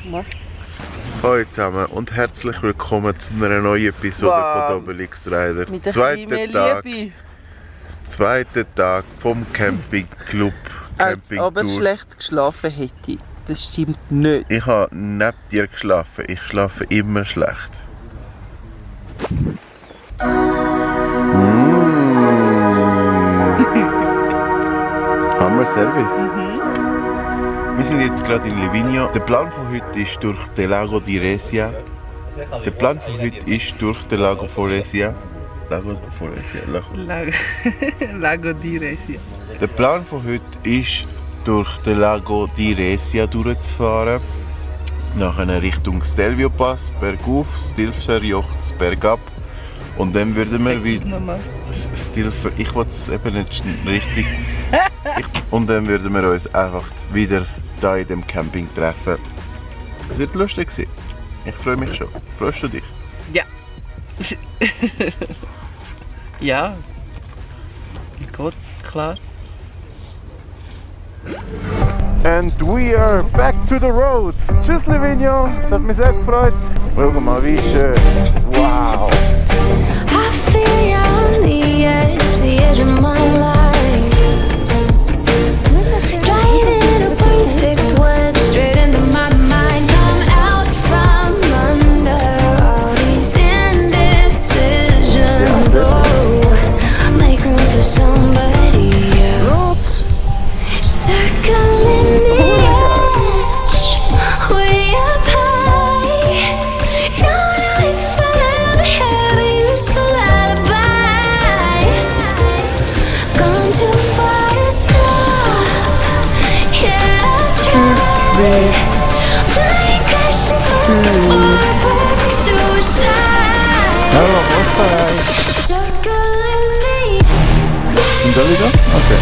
Mach. Hallo zusammen und herzlich willkommen zu einer neuen Episode von Obelix Rider. Mit Zweiter Tag vom Campingclub. Als ob er schlecht geschlafen hätte. Das stimmt nicht. Ich habe neben dir geschlafen. Ich schlafe immer schlecht. Hammer Service. Wir sind jetzt gerade in Livigno. Der Plan von heute ist durch den Lago di Resia. Lago di Resia. Der Plan von heute ist, durch den Lago di Resia durchzufahren. Nachher Richtung Stelvio Pass, bergauf, Stilfser Jochts, bergab. Und dann würden wir wieder. Ich will es eben nicht richtig. Und dann würden wir uns einfach wieder hier in dem Camping treffen. Es wird lustig sein. Ich freue mich schon. Freust du dich? Ja. Ja. Gut, klar. And we are back to the roads. Tschüss Livigno, es hat mich sehr gefreut. Schau mal, wie schön. Wow. I feel you on the edge of my life. Driving a perfect wedge straight into my mind. I'm out from under all these indecisions. Oh, make room for somebody else. Circling the edge, way up high. Don't know if I'll ever have a useful alibi. Gone too far to stop. Yeah, I tried. Flying, crashing, falling for a perfect suicide. Circling the edge. Und da wieder? Okay.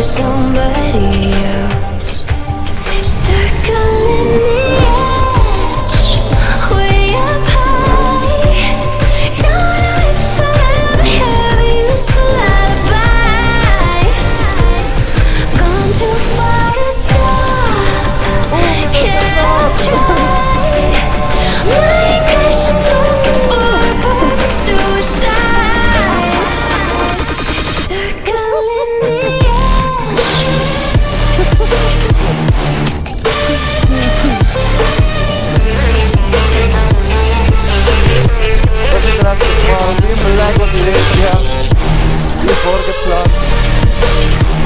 Somebody else. Circling the edge, way up high. Don't know if I'll ever have a useful alibi. Gone too far to stop. Yeah, I tried. Flying, crashing, looking for a perfect suicide. Circling the edge. Im Lago di Resia, wie vorgeplant.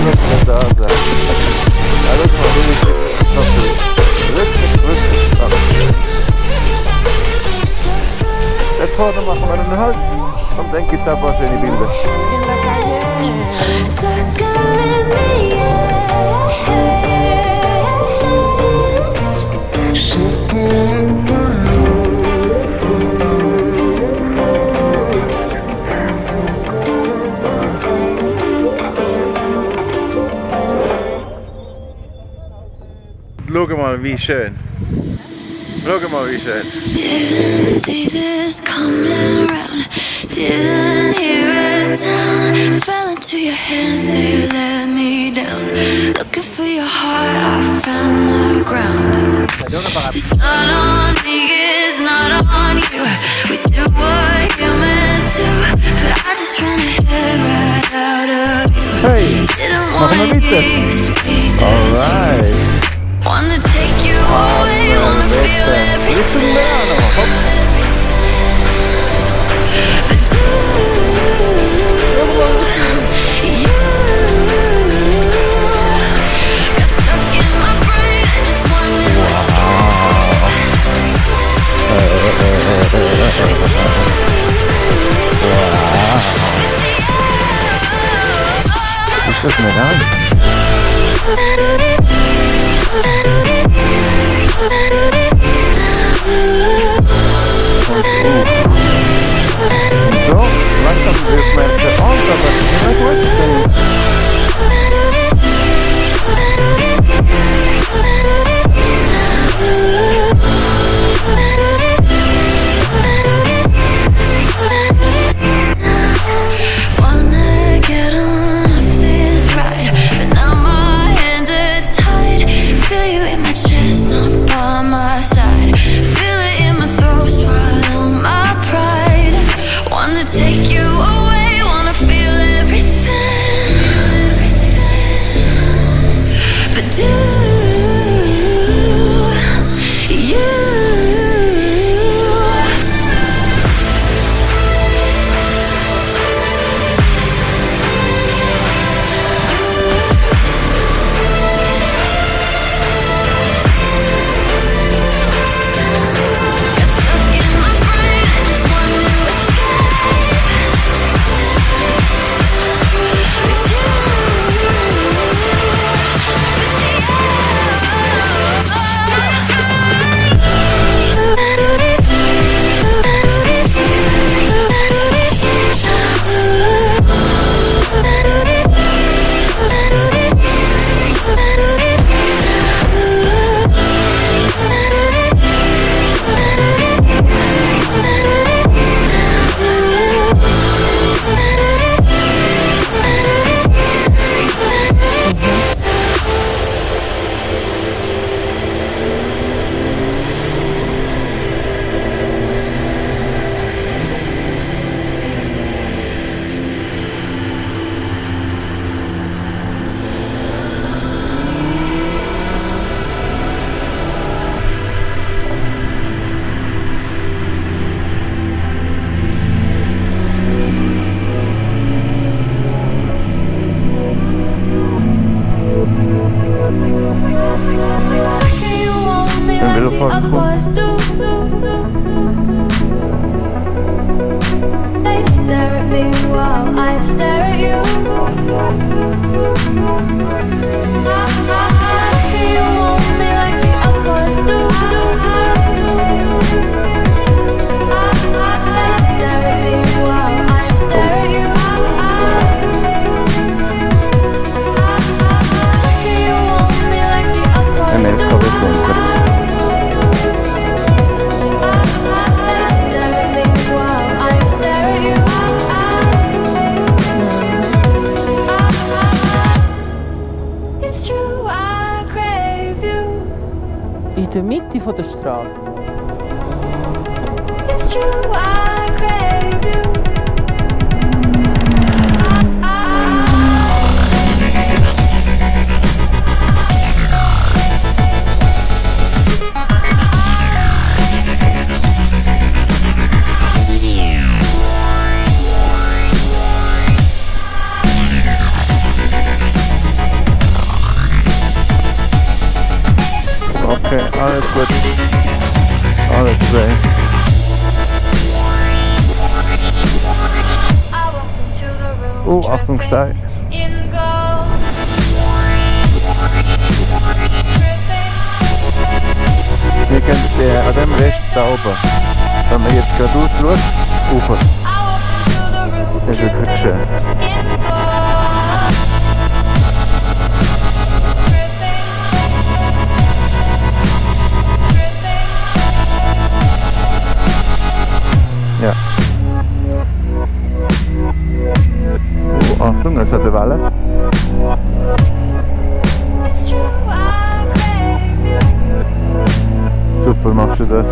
Wird da sein. Ja, das war wirklich Jetzt vorne machen wir einen Halt und dann gibt es auch ein paar schöne Bilder. Circling the edge. Schau mal, wie schön. Schau mal, wie schön. Didn't see this coming around. Didn't hear a sound. Fell into your hands, they let me down. Looking for your heart, I found the ground. It's not on me, it's not on you. We do what humans do, but I just ran ahead right out of you. Hey, Didn't machen wir wanna weiter. speak. Alright. Wanna take you away, wanna feel everything. But do Das ist mir ernst. Und so, langsam wird man der Ort, aber das ist immer gut. Wanna get on off this ride, but now my hands are tied. Feel you in my chest, not by my side. Feel it in my throat, swallow my pride. Wanna take you away, wanna feel everything. But do you? Got stuck in my brain, I just want to escape. With you. Otherwise do. They stare at me while I stare at you. You want me like the others do. They stare at me while I stare at you. You want me like the others do. In der Mitte von der Straße. It's true, I crave you. Okay, alles gut. Alles klar. Achtung, Stein. Wir gehen an dem Rest da oben. Wenn man jetzt geradeaus schaut, rauf. Das ist wirklich schön. Ja. Achtung, es hat eine Welle. Super, machst du das?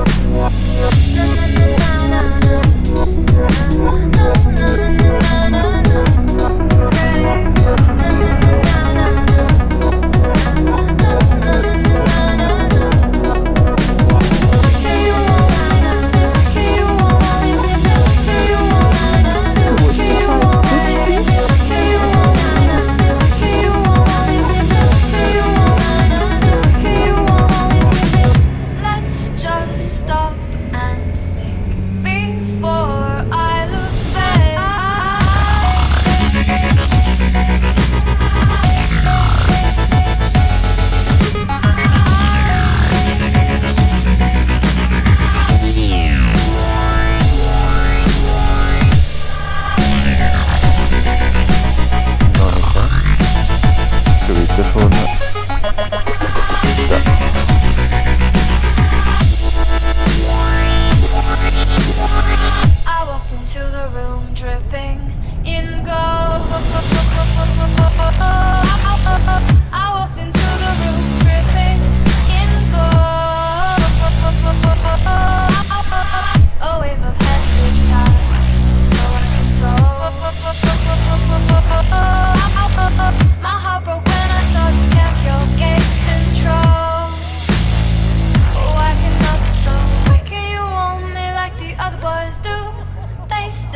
Let's just stop and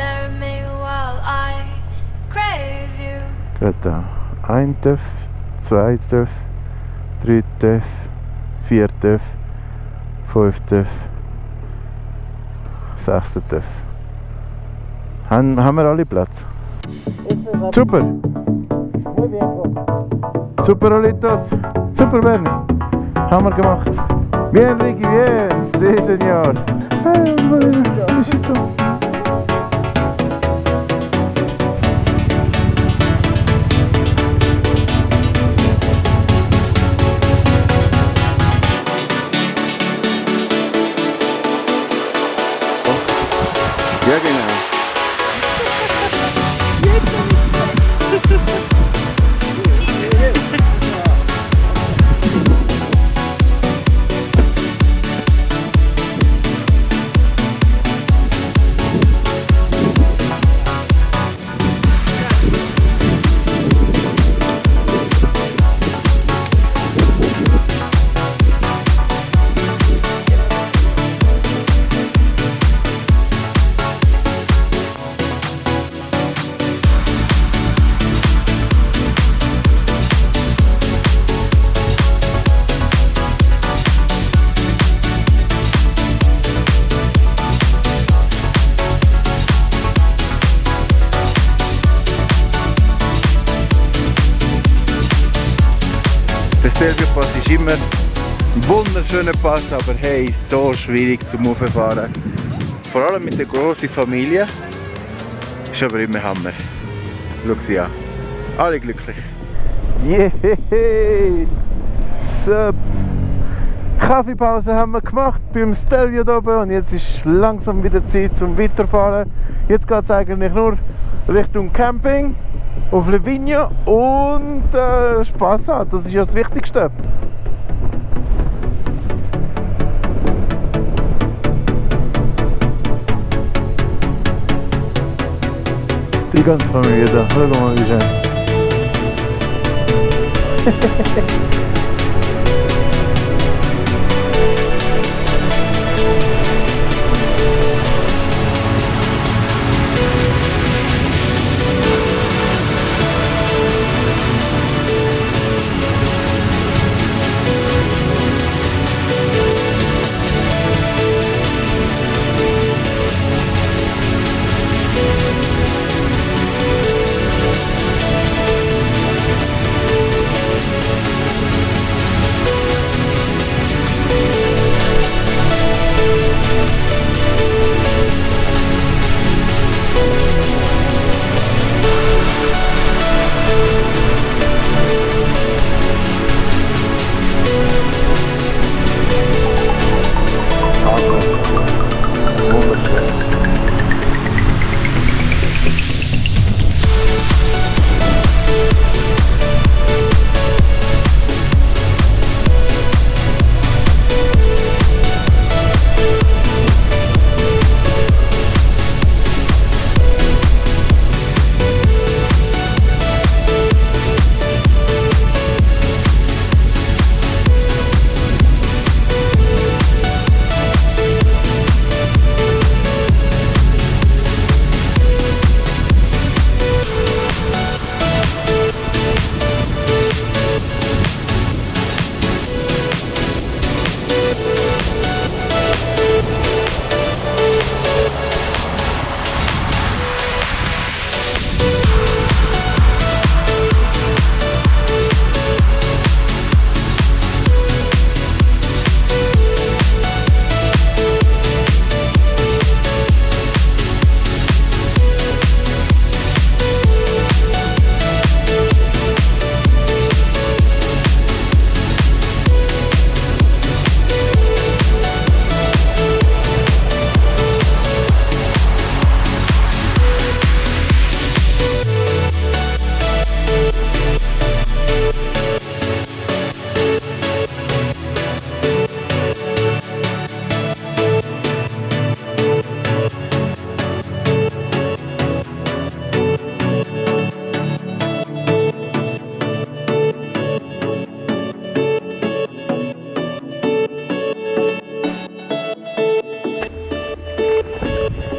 stare at me while I crave you. Gut da. 1 TÜV, 2 TÜV, 3 TÜV, 4 TÜV, 5 TÜV, 6 TÜV. Haben wir alle Platz? Super! Super, Olitos! Super, Bernie! Haben wir gemacht! Bien, Ricky, bien! Sí, señor! Hey, besito! Ja, genau. Der Stelvio-Pass ist immer ein wunderschöner Pass, aber hey, so schwierig zum Rauffahren. Vor allem mit der grossen Familie. Ist aber immer Hammer. Schau sie an. Alle glücklich. Yeah! So, Kaffeepause haben wir gemacht beim Stelvio hier oben und jetzt ist langsam wieder Zeit zum Weiterfahren. Jetzt geht es eigentlich nur Richtung Camping auf Livigno und Spass haben, das ist ja das Wichtigste. Die ganze Familie da, schau mal wie schön.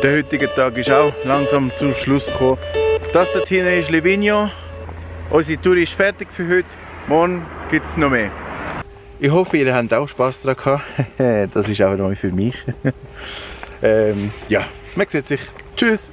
Der heutige Tag ist auch langsam zum Schluss gekommen. Das dort hinten ist Livigno. Unsere Tour ist fertig für heute. Morgen gibt es noch mehr. Ich hoffe, ihr habt auch Spass daran gehabt. Das ist auch neu für mich. Ja, man sieht sich. Tschüss!